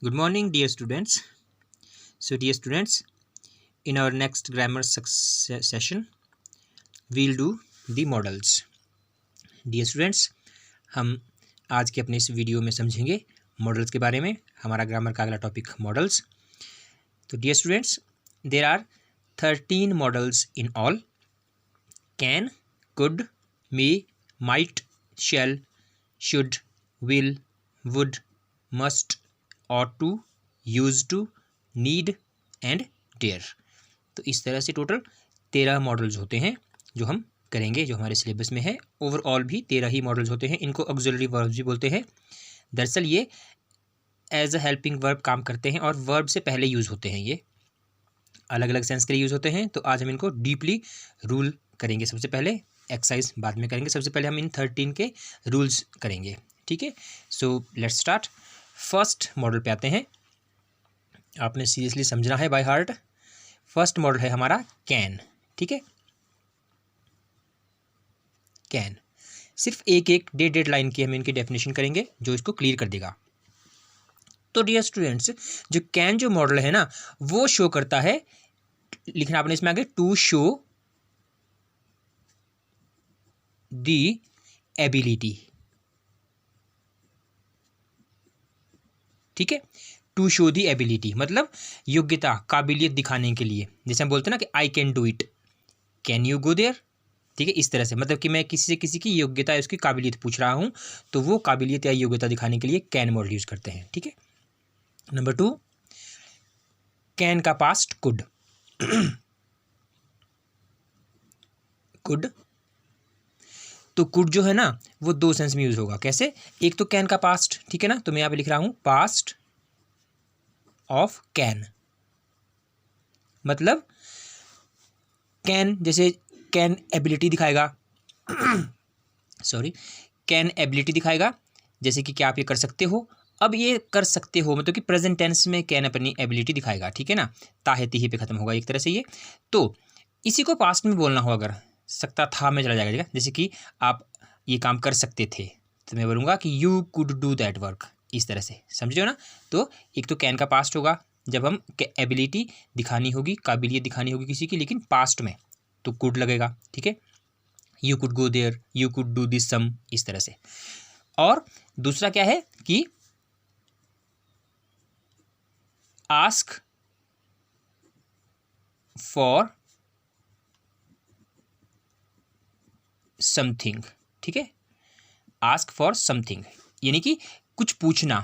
Good morning, dear students. Dear students, in our next grammar session, we'll do the models. Dear students, हम आज के अपने इस video में समझेंगे मॉडल्स के बारे में. हमारा ग्रामर का अगला टॉपिक मॉडल्स. तो dear students, there are 13 modals in all. Can, could, may, might, shall, should, will, would, must, ought to, used to, need and dare. तो इस तरह से टोटल 13 मॉडल्स होते हैं जो हम करेंगे, जो हमारे सिलेबस में है. ओवरऑल भी 13 ही मॉडल्स होते हैं. इनको ऑक्सिलरी वर्ब्स भी बोलते हैं. दरअसल ये एज अ हेल्पिंग वर्ब काम करते हैं और वर्ब से पहले यूज़ होते हैं. ये अलग अलग सेंस के लिए यूज़ होते हैं. तो आज हम इनको डीपली रूल करेंगे. सबसे पहले एक्सरसाइज बाद में करेंगे. सबसे पहले हम इन 13 के रूल्स करेंगे. ठीक है, so let's start. First model पे आते हैं. आपने सीरियसली समझना है बाय हार्ट. फर्स्ट मॉडल है हमारा कैन. ठीक है, कैन. सिर्फ एक डेढ़ लाइन की हम इनकी डेफिनेशन करेंगे जो इसको क्लियर कर देगा. तो डियर स्टूडेंट्स, जो कैन जो मॉडल है ना, वो शो करता है, लिखना आपने इसमें आगे, टू शो द एबिलिटी. ठीक है, टू शो दी एबिलिटी मतलब योग्यता, काबिलियत दिखाने के लिए. जैसे हम बोलते हैं ना कि I can do it, can you go there. ठीक है, इस तरह से मतलब कि मैं किसी से किसी की योग्यता या उसकी काबिलियत पूछ रहा हूँ, तो वो काबिलियत या योग्यता दिखाने के लिए कैन मॉडल यूज करते हैं. ठीक है. नंबर 2, कैन का पास्ट कुड. कुड, तो कुड जो है ना वो दो सेंस में यूज होगा. कैसे? एक तो कैन का पास्ट, ठीक है ना, तो मैं यहाँ पे लिख रहा हूँ पास्ट ऑफ कैन. मतलब कैन, जैसे कैन एबिलिटी दिखाएगा सॉरी, कैन एबिलिटी दिखाएगा, जैसे कि क्या आप ये कर सकते हो. अब ये कर सकते हो मतलब कि प्रेजेंट टेंस में कैन अपनी एबिलिटी दिखाएगा. ठीक है ना, ताहे तिही पे खत्म होगा एक तरह से ये. तो इसी को पास्ट में बोलना हो, अगर सकता था में चला जाएगा. जैसे कि आप ये काम कर सकते थे, तो मैं बोलूँगा कि you could do that work. इस तरह से समझे हो ना. तो एक तो कैन का पास्ट होगा जब हम एबिलिटी दिखानी होगी, काबिलियत दिखानी होगी किसी की, लेकिन पास्ट में, तो कुड लगेगा. ठीक है, you could go there, you could do this some, इस तरह से. और दूसरा क्या है कि आस्क फॉर समथिंग. ठीक है, आस्क फॉर समथिंग यानी कि कुछ पूछना,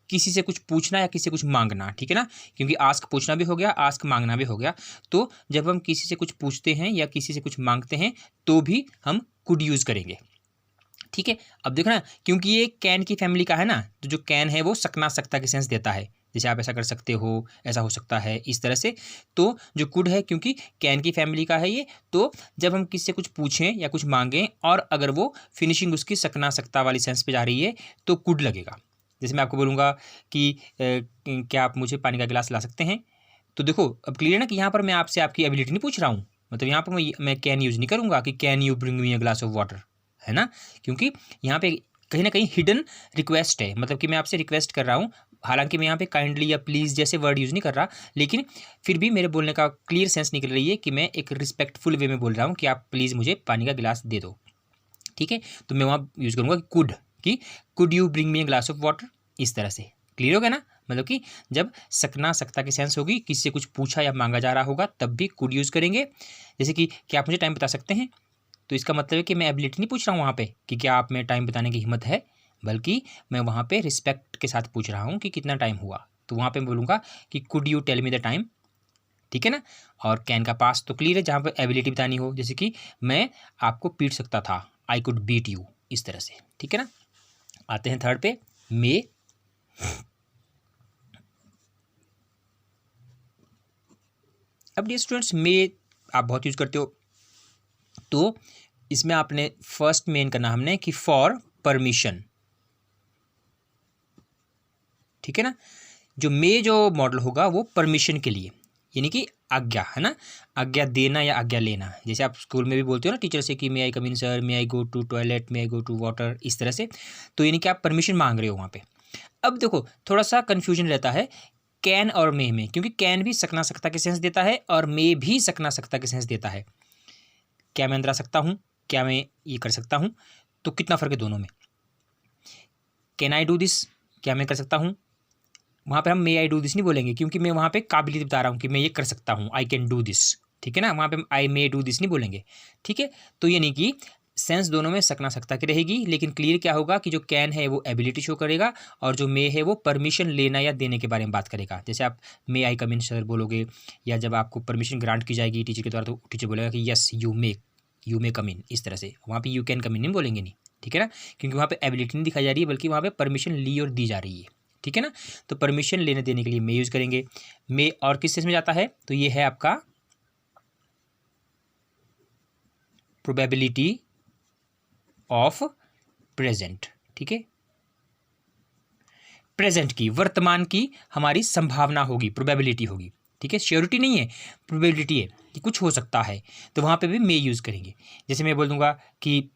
किसी से कुछ पूछना या किसी से कुछ मांगना. ठीक है ना, क्योंकि आस्क पूछना भी हो गया, आस्क मांगना भी हो गया. तो जब हम किसी से कुछ पूछते हैं या किसी से कुछ मांगते हैं तो भी हम कुड यूज़ करेंगे. ठीक है, अब देखो ना, क्योंकि ये कैन की फैमिली का है ना, तो जो कैन है वो सकना सकता के सेंस देता है. जैसे आप ऐसा कर सकते हो, ऐसा हो सकता है, इस तरह से. तो जो कुड है, क्योंकि कैन की फैमिली का है ये, तो जब हम किसी से कुछ पूछें या कुछ मांगें और अगर वो फिनिशिंग उसकी सकना सकता वाली सेंस पे जा रही है तो कुड लगेगा. जैसे मैं आपको बोलूँगा कि क्या आप मुझे पानी का गिलास ला सकते हैं. तो देखो अब क्लियर है ना कि यहाँ पर मैं आपसे आपकी एबिलिटी नहीं पूछ रहा हूँ. मतलब यहाँ पर मैं कैन यूज़ नहीं करूँगा कि can you bring me a glass of water, है ना, क्योंकि यहाँ पे कहीं ना कहीं हिडन रिक्वेस्ट है. मतलब कि मैं आपसे रिक्वेस्ट कर रहा हूँ, हालांकि मैं यहाँ पे काइंडली या प्लीज़ जैसे वर्ड यूज़ नहीं कर रहा, लेकिन फिर भी मेरे बोलने का क्लियर सेंस निकल रही है कि मैं एक रिस्पेक्टफुल वे में बोल रहा हूँ कि आप प्लीज़ मुझे पानी का गिलास दे दो. ठीक है, तो मैं वहाँ यूज़ करूँगा कि could you bring me a glass of water. इस तरह से क्लियर हो गया ना. मतलब कि जब सकना सकता की सेंस होगी, किसी से कुछ पूछा या मांगा जा रहा होगा, तब भी कुड यूज़ करेंगे. जैसे कि क्या आप मुझे टाइम बता सकते हैं, तो इसका मतलब है कि मैं एबिलिटी नहीं पूछ रहा हूँ वहाँ पे कि क्या आप में टाइम बताने की हिम्मत है, बल्कि मैं वहाँ पे रिस्पेक्ट के साथ पूछ रहा हूँ कि कितना टाइम हुआ. तो वहाँ पे मैं बोलूँगा कि could you tell me the time. ठीक है ना. और कैन का पास तो क्लियर है, जहाँ पर एबिलिटी बतानी हो, जैसे कि मैं आपको पीट सकता था, आई कुड बीट यू, इस तरह से. ठीक है ना. आते हैं थर्ड पे, मे. अब ये स्टूडेंट्स, मे आप बहुत यूज़ करते हो, तो इसमें आपने फर्स्ट मेन करना हमने कि फॉर परमिशन. ठीक है ना, जो मे जो मॉडल होगा वो परमिशन के लिए, यानी कि आज्ञा, है ना, आज्ञा देना या आज्ञा लेना. जैसे आप स्कूल में भी बोलते हो ना टीचर से कि may I come in sir, may I go to toilet, may I go to water, इस तरह से. तो यानी कि आप परमिशन मांग रहे हो वहाँ पे. अब देखो थोड़ा सा कन्फ्यूजन रहता है कैन और मे में, क्योंकि कैन भी सकना सकता के सेंस देता है और मे भी सकना सकता के सेंस देता है। क्या मैं अंदर आ सकता हूँ, क्या मैं ये कर सकता हूँ, तो कितना फ़र्क है दोनों में। कैन आई डू दिस, क्या मैं कर सकता हूँ, वहाँ पे हम मे आई डू दिस नहीं बोलेंगे, क्योंकि मैं वहाँ पे काबिलियत बता रहा हूँ कि मैं ये कर सकता हूँ, आई कैन डू दिस, ठीक है ना। वहाँ पे हम आई मे डू दिस नहीं बोलेंगे, ठीक है। तो यानी कि सेंस दोनों में सकना सकता की रहेगी, लेकिन क्लियर क्या होगा कि जो कैन है वो एबिलिटी शो करेगा और जो मे है वो परमिशन लेना या देने के बारे में बात करेगा। जैसे आप मे आई कम इन सर बोलोगे, या जब आपको परमिशन ग्रांट की जाएगी टीचर के द्वारा, तो टीचर बोलेगा कि यस यू मे कम इन, इस तरह से। वहाँ पे यू कैन कम इन नहीं बोलेंगे, नहीं, ठीक है ना, क्योंकि वहाँ पे एबिलिटी नहीं दिखाई जा रही है, बल्कि वहाँ पे परमिशन ली और दी जा रही है, ठीक है ना। तो परमिशन लेने देने के लिए मे यूज़ करेंगे। मे और किस सेंस में जाता है, तो ये है आपका प्रोबेबिलिटी ऑफ प्रेजेंट, ठीक है। प्रेजेंट की, वर्तमान की हमारी संभावना होगी, प्रोबेबिलिटी होगी, ठीक है। श्योरिटी नहीं है, प्रोबेबिलिटी है कि कुछ हो सकता है, तो वहाँ पे भी मे यूज़ करेंगे। जैसे मैं बोल दूंगा कि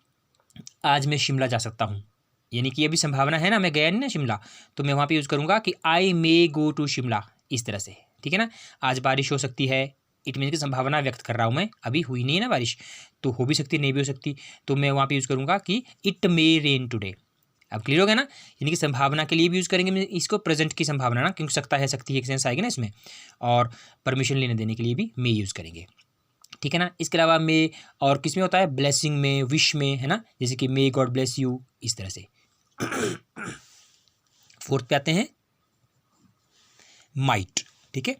आज मैं शिमला जा सकता हूँ, यानी कि अभी संभावना है ना, मैं गया नहीं ना शिमला, तो मैं वहाँ पे यूज़ करूँगा कि आई मे गो टू शिमला, इस तरह से, ठीक है ना। आज बारिश हो सकती है, इट मीन की संभावना व्यक्त कर रहा हूँ मैं, अभी हुई नहीं है ना बारिश, तो हो भी सकती नहीं भी हो सकती, तो मैं वहाँ पे यूज़ करूँगा कि इट मे रेन टुडे। अब क्लियर हो गया ना, यानी कि संभावना के लिए भी यूज़ करेंगे इसको, प्रेजेंट की संभावना ना, क्योंकि सकता है सकती है एक सेंस आएगी ना इसमें, और परमिशन लेने देने के लिए भी मे यूज़ करेंगे, ठीक है ना। इसके अलावा मे और किस में होता है, ब्लेसिंग में, विश में, है ना, जैसे कि मे गॉड ब्लेस यू, इस तरह से। फोर्थ पे आते हैं माइट, ठीक है।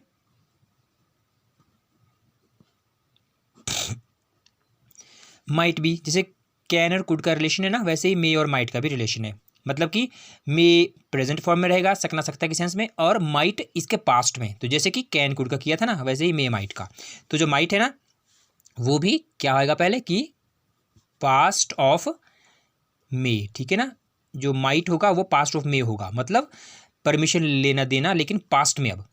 माइट भी जैसे कैन और कुड का रिलेशन है ना, वैसे ही मे और माइट का भी रिलेशन है। मतलब कि मे प्रेजेंट फॉर्म में रहेगा सकना सकता के सेंस में, और माइट इसके पास्ट में। तो जैसे कि कैन कुड का किया था ना, वैसे ही मे माइट का। तो जो माइट है ना, वो भी क्या होगा पहले कि पास्ट ऑफ मे, ठीक है ना। जो माइट होगा वो पास्ट ऑफ मे होगा, मतलब परमिशन लेना देना, लेकिन पास्ट में। अब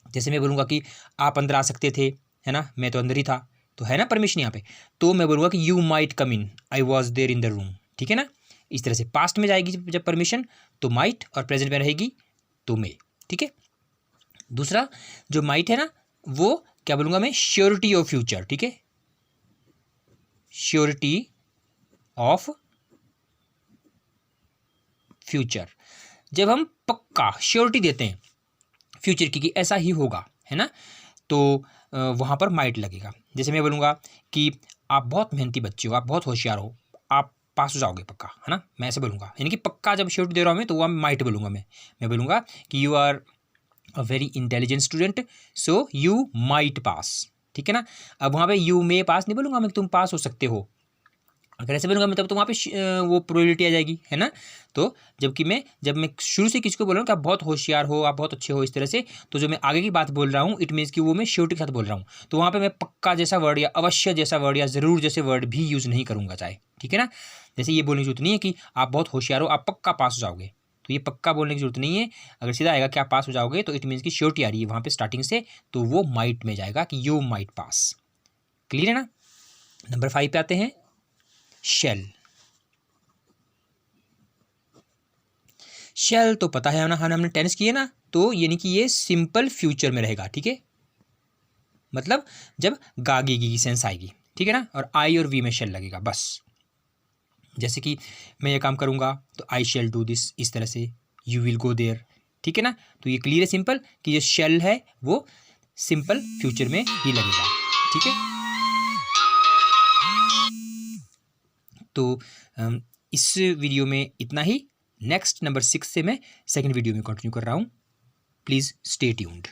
जैसे मैं बोलूँगा कि आप अंदर आ सकते थे, है ना, मैं तो अंदर ही था, तो है ना परमिशन यहाँ पे, तो मैं बोलूँगा कि you might come in, I was there in the room, ठीक है ना। इस तरह से पास्ट में जाएगी जब परमिशन, तो माइट, और प्रेजेंट में रहेगी तो मे, ठीक है। दूसरा जो माइट है ना, वो क्या बोलूँगा मैं, श्योरिटी ऑफ फ्यूचर, ठीक है, श्योरिटी ऑफ फ्यूचर। जब हम पक्का श्योरिटी देते हैं फ्यूचर की कि ऐसा ही होगा, है ना, तो वहाँ पर माइट लगेगा। जैसे मैं बोलूँगा कि आप बहुत मेहनती बच्चे हो, आप बहुत होशियार हो, आप पास हो जाओगे पक्का, है ना, मैं ऐसे बोलूँगा। यानी कि पक्का जब श्योरिटी दे रहा हूँ मैं, तो वह माइट बोलूँगा मैं बोलूँगा कि you are a very intelligent student, so you might pass, ठीक है ना। अब वहाँ पे यू मे पास नहीं बोलूँगा मैं, तुम पास हो सकते हो। अगर ऐसे बोलूँगा मैं, तब तो वहाँ पे वो प्रोबेबिलिटी आ जाएगी, है ना। तो जब मैं शुरू से किसको बोल रहा हूँ कि आप बहुत होशियार हो, आप बहुत अच्छे हो, इस तरह से, तो जो मैं आगे की बात बोल रहा हूँ, इट मीन्स कि वो मैं श्योरिटी के साथ बोल रहा हूँ। तो वहाँ पे मैं पक्का जैसा वर्ड या अवश्य जैसा वर्ड या ज़रूर जैसे वर्ड भी यूज़ नहीं करूँगा चाहे, ठीक है ना। जैसे ये बोलने की जरूरत नहीं है कि आप बहुत होशियार हो, आप पक्का पास हो जाओगे, तो ये पक्का बोलने की जरूरत नहीं है। अगर सीधा आएगा कि आप पास हो जाओगे, तो इट मीन्स की श्योरिटी आ रही है वहाँ पे स्टार्टिंग से, तो वो माइट में जाएगा कि यू माइट पास। क्लियर है ना। नंबर 5 पे आते हैं, शेल। शेल तो पता है ना, हमने टेंस किए ना, तो यानी कि ये सिंपल फ्यूचर में रहेगा, ठीक है, मतलब जब गागेगी की सेंस आएगी, ठीक है ना, और आई और वी में शेल लगेगा बस। जैसे कि मैं ये काम करूँगा तो आई शेल डू दिस, इस तरह से, यू विल गो देयर, ठीक है ना। तो ये क्लियर है सिंपल कि ये शेल है वो सिंपल फ्यूचर में ही लगेगा, ठीक है। तो इस वीडियो में इतना ही। नेक्स्ट नंबर 6 से मैं सेकंड वीडियो में कंटिन्यू कर रहा हूँ। Please stay tuned.